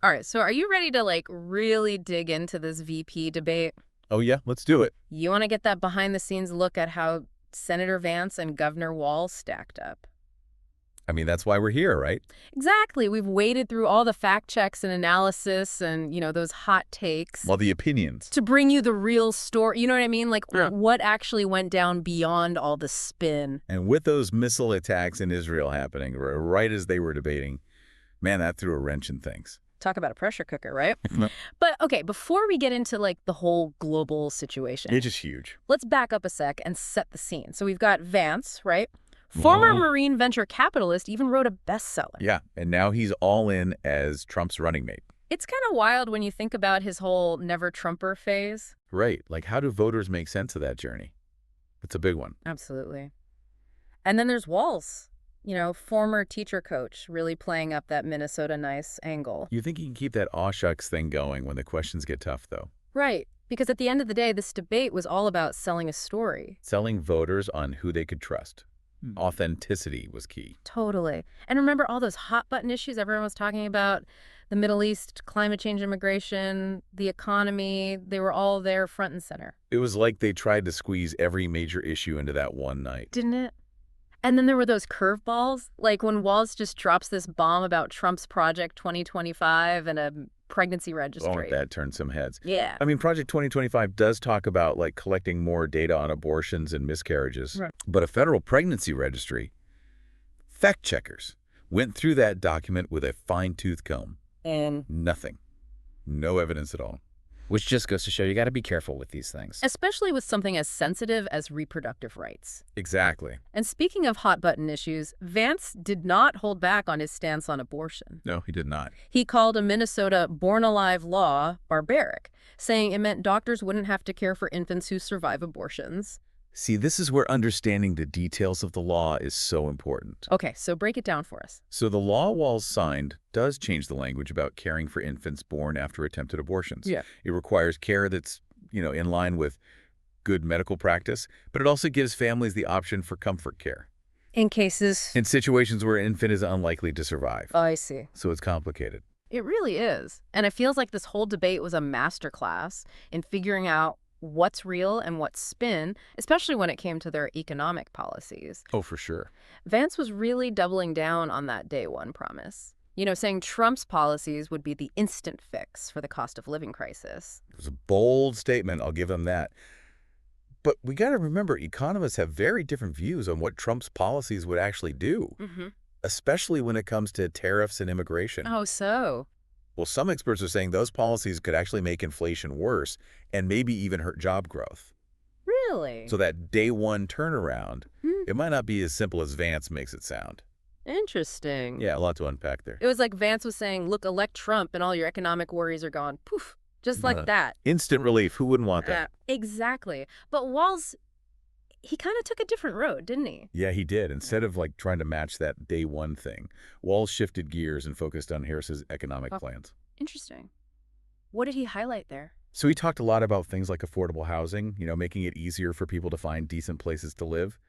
All right, so are you ready to, like, really dig into this VP debate? Oh, yeah? Let's do it. You want to get that behind-the-scenes look at how Senator Vance and Governor Walz stacked up. I mean, that's why we're here, right? Exactly. We've waded through all the fact checks and analysis and, those hot takes Well, the opinions. to bring you the real story. You know what I mean? Like, Yeah. what actually went down beyond all the spin. And with those missile attacks in Israel happening right as they were debating, man, that threw a wrench in things. Talk about a pressure cooker, right? Yep. But, okay, before we get into, like, the whole global situation, It's just huge. let's back up a sec and set the scene. So we've got Vance, right? Former Mhm. marine venture capitalist, even wrote a bestseller. Yeah, and now he's all in as Trump's running mate. It's kind of wild when you think about his whole never Trumper phase. Right. Like, how do voters make sense of that journey? It's a big one. Absolutely. And then there's Walz, former teacher coach, really playing up that Minnesota nice angle. You think he can keep that aw shucks thing going when the questions get tough, though? Right. Because at the end of the day, this debate was all about selling a story. Selling voters on who they could trust. Authenticity was key. Totally. And remember all those hot button issues everyone was talking about? The Middle East, climate change, immigration, the economy, they were all there front and center. It was like they tried to squeeze every major issue into that one night. Didn't it? And then there were those curveballs, like when Walz just drops this bomb about Trump's Project 2025 and a pregnancy registry. Oh, that turned some heads. Yeah. I mean, Project 2025 does talk about, like, collecting more data on abortions and miscarriages. Right. But a federal pregnancy registry, fact checkers went through that document with a fine-tooth comb. And Nothing. No evidence at all. Which just goes to show you got to be careful with these things. especially with something as sensitive as reproductive rights. Exactly. And speaking of hot button issues, Vance did not hold back on his stance on abortion. No, he did not. He called a Minnesota born-alive law barbaric, saying it meant doctors wouldn't have to care for infants who survive abortions. See, this is where understanding the details of the law is so important. Okay, so break it down for us. So the law Walz signed does change the language about caring for infants born after attempted abortions. Yeah. It requires care that's, in line with good medical practice, but it also gives families the option for comfort care In cases... in situations where an infant is unlikely to survive. I see. So it's complicated. It really is. And it feels like this whole debate was a masterclass in figuring out what's real and what's spin, especially when it came to their economic policies. Oh, for sure. Vance was really doubling down on that day one promise. Saying Trump's policies would be the instant fix for the cost of living crisis. It was a bold statement, I'll give them that. But we got to remember, economists have very different views on what Trump's policies would actually do, especially when it comes to tariffs and immigration. Oh, so? Well, some experts are saying those policies could actually make inflation worse and maybe even hurt job growth. Really? So that day one turnaround, Hmm. it might not be as simple as Vance makes it sound. Interesting. Yeah, a lot to unpack there. It was like Vance was saying, look, elect Trump and all your economic worries are gone. Poof. Just like that. Instant relief. Who wouldn't want that? Exactly. But Walz, he kind of took a different road, didn't he? Yeah, he did. Instead of trying to match that day one thing, Walz shifted gears and focused on Harris's economic plans. Interesting. What did he highlight there? So he talked a lot about things like affordable housing, making it easier for people to find decent places to live.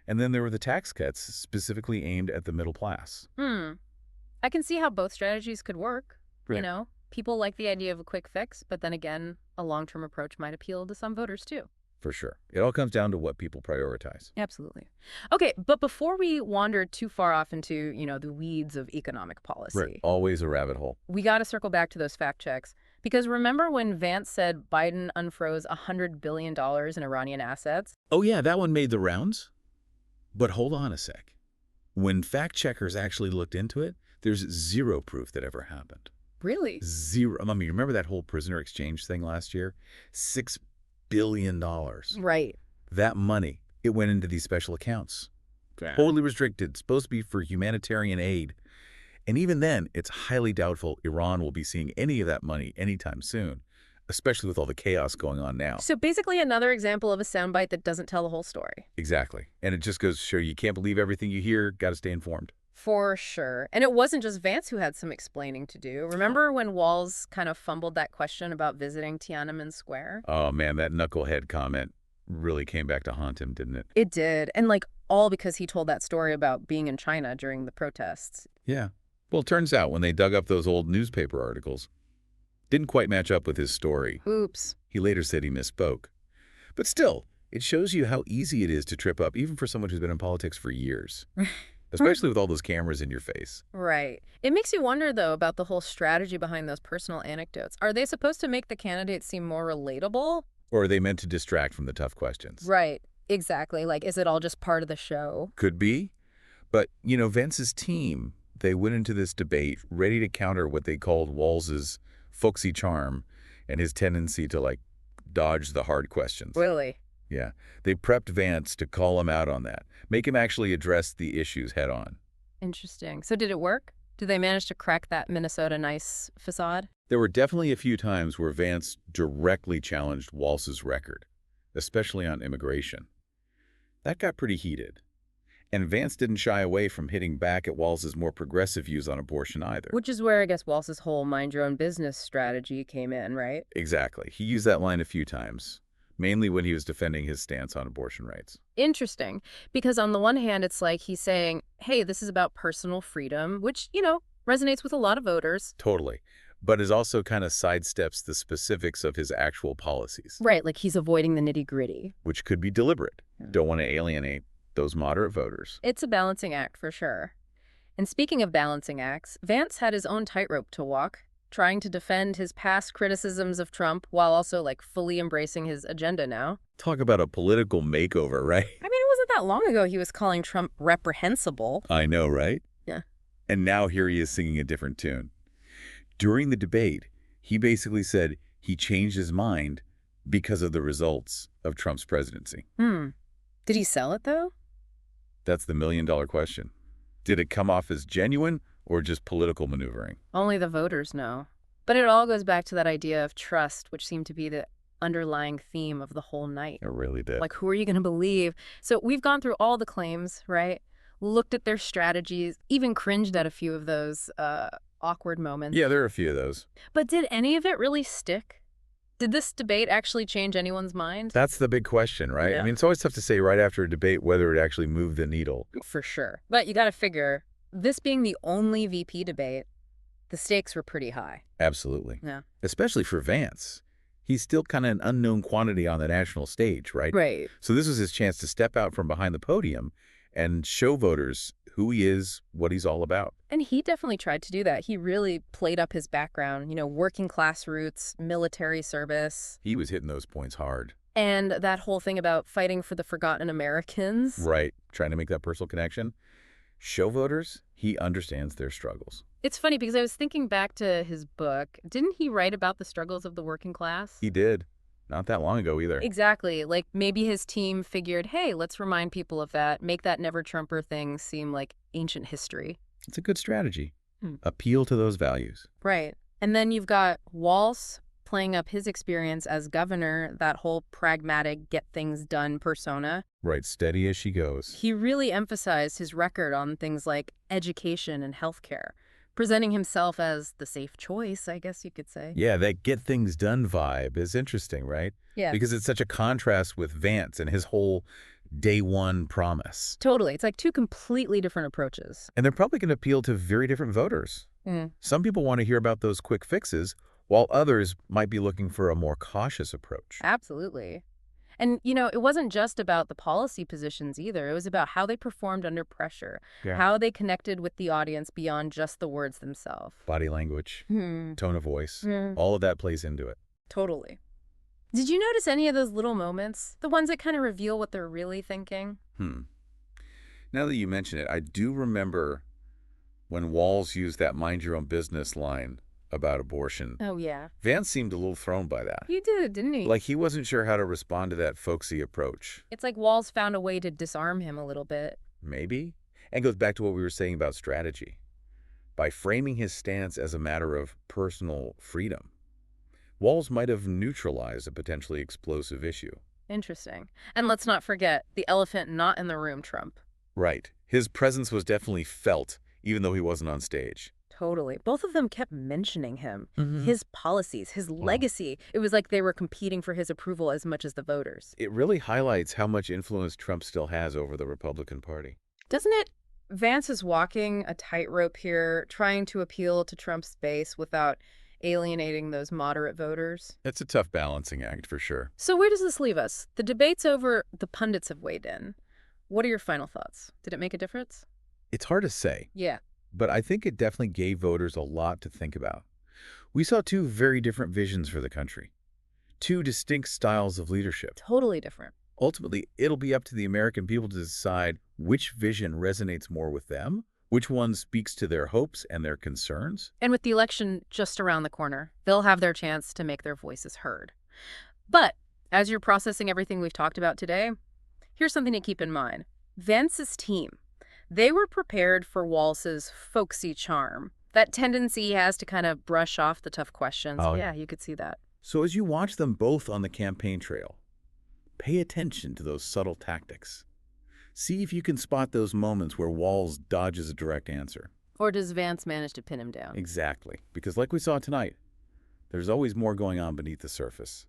And then there were the tax cuts specifically aimed at the middle class. I can see how both strategies could work. Right. People like the idea of a quick fix, but then again, a long-term approach might appeal to some voters too. For sure. It all comes down to what people prioritize. Absolutely. Okay, but before we wander too far off into, the weeds of economic policy, Right. Always a rabbit hole. we got to circle back to those fact checks. Because remember when Vance said Biden unfroze $100 billion in Iranian assets? Oh, yeah, that one made the rounds. But hold on a sec. When fact checkers actually looked into it, there's zero proof that ever happened. Really? Zero. I mean, remember that whole prisoner exchange thing last year? $6 billion. Right. That money, it went into these special accounts. Totally restricted, supposed to be for humanitarian aid. And even then, it's highly doubtful Iran will be seeing any of that money anytime soon, especially with all the chaos going on now. So basically another example of a soundbite that doesn't tell the whole story. Exactly. And it just goes to show you can't believe everything you hear, got to stay informed. For sure. And it wasn't just Vance who had some explaining to do. Remember when Walz kind of fumbled that question about visiting Tiananmen Square? Oh, man, that knucklehead comment really came back to haunt him, didn't it? It did. And all because he told that story about being in China during the protests. Yeah. Well, it turns out when they dug up those old newspaper articles, didn't quite match up with his story. Oops. He later said he misspoke. But still, it shows you how easy it is to trip up, even for someone who's been in politics for years, especially with all those cameras in your face. Right. It makes you wonder, though, about the whole strategy behind those personal anecdotes. Are they supposed to make the candidates seem more relatable? Or are they meant to distract from the tough questions? Right. Exactly. Like, is it all just part of the show? Could be. But, you know, Vance's team, they went into this debate ready to counter what they called Walz's folksy charm and his tendency to, like, dodge the hard questions. Really? Yeah. They prepped Vance to call him out on that, make him actually address the issues head on. Interesting. So did it work? Did they manage to crack that Minnesota nice facade? There were definitely a few times where Vance directly challenged Walz's record, especially on immigration. That got pretty heated. And Vance didn't shy away from hitting back at Walz's more progressive views on abortion either. Which is where, I guess, Walz's whole mind-your-own-business strategy came in, right? Exactly. He used that line a few times, mainly when he was defending his stance on abortion rights. Interesting. Because on the one hand, it's like he's saying, hey, this is about personal freedom, which, you know, resonates with a lot of voters. Totally. But it also kind of sidesteps the specifics of his actual policies. Right, like he's avoiding the nitty-gritty. Which could be deliberate. Don't want to alienate those moderate voters. It's a balancing act for sure. And speaking of balancing acts, Vance had his own tightrope to walk, trying to defend his past criticisms of Trump while also, like, fully embracing his agenda now. Talk about a political makeover, right? I mean, it wasn't that long ago he was calling Trump reprehensible. I know, right? Yeah. And now here he is singing a different tune. During the debate, he basically said he changed his mind because of the results of Trump's presidency. Did he sell it, though? That's the million-dollar question. Did it come off as genuine or just political maneuvering? Only the voters know. But it all goes back to that idea of trust, which seemed to be the underlying theme of the whole night. It really did. Like, who are you going to believe? So we've gone through all the claims, right? Looked at their strategies, even cringed at a few of those awkward moments. Yeah, there are a few of those. But did any of it really stick? Did this debate actually change anyone's mind? That's the big question, right? Yeah. I mean, it's always tough to say right after a debate whether it actually moved the needle. For sure. But you got to figure, this being the only VP debate, the stakes were pretty high. Absolutely. Yeah. Especially for Vance. He's still kind of an unknown quantity on the national stage, right? Right. So this was his chance to step out from behind the podium and show voters who he is, what he's all about. And he definitely tried to do that. He really played up his background, you know, working class roots, military service. He was hitting those points hard. And that whole thing about fighting for the forgotten Americans. Right. Trying to make that personal connection. Show voters he understands their struggles. It's funny because I was thinking back to his book. Didn't he write about the struggles of the working class? He did. Not that long ago either. Exactly. Like maybe his team figured, hey, let's remind people of that, make that never-Trumper thing seem like ancient history. It's a good strategy. Appeal to those values. Right. And then you've got Walz playing up his experience as governor, that whole pragmatic, get-things-done persona. Right, steady as she goes. He really emphasized his record on things like education and healthcare, presenting himself as the safe choice, I guess you could say. Yeah, that get things done vibe is interesting, right? Yeah. Because it's such a contrast with Vance and his whole day one promise. Totally. It's like two completely different approaches. And they're probably going to appeal to very different voters. Some people want to hear about those quick fixes, while others might be looking for a more cautious approach. Absolutely. And, you know, it wasn't just about the policy positions either. It was about how they performed under pressure, how they connected with the audience beyond just the words themselves. Body language, tone of voice, all of that plays into it. Totally. Did you notice any of those little moments? The ones that kind of reveal what they're really thinking? Now that you mention it, I do remember when Walz used that mind your own business line about abortion. Oh, yeah. Vance seemed a little thrown by that. He did, didn't he? Like he wasn't sure how to respond to that folksy approach. It's like Walz found a way to disarm him a little bit. Maybe. And goes back to what we were saying about strategy. By framing his stance as a matter of personal freedom, Walz might have neutralized a potentially explosive issue. Interesting. And let's not forget the elephant not in the room, Trump. Right. His presence was definitely felt, even though he wasn't on stage. Totally. Both of them kept mentioning him, his policies, his legacy. It was like they were competing for his approval as much as the voters. It really highlights how much influence Trump still has over the Republican Party. Doesn't it? Vance is walking a tightrope here, trying to appeal to Trump's base without alienating those moderate voters. It's a tough balancing act for sure. So where does this leave us? The debate's over, the pundits have weighed in. What are your final thoughts? Did it make a difference? It's hard to say, Yeah. but I think it definitely gave voters a lot to think about. We saw two very different visions for the country, two distinct styles of leadership. Totally different. Ultimately, it'll be up to the American people to decide which vision resonates more with them, which one speaks to their hopes and their concerns. And with the election just around the corner, they'll have their chance to make their voices heard. But as you're processing everything we've talked about today, here's something to keep in mind. Vance's team, they were prepared for Walz's folksy charm. That tendency he has to kind of brush off the tough questions. Oh, Yeah, you could see that. So as you watch them both on the campaign trail, pay attention to those subtle tactics. See if you can spot those moments where Walz dodges a direct answer. Or does Vance manage to pin him down? Exactly. Because like we saw tonight, there's always more going on beneath the surface.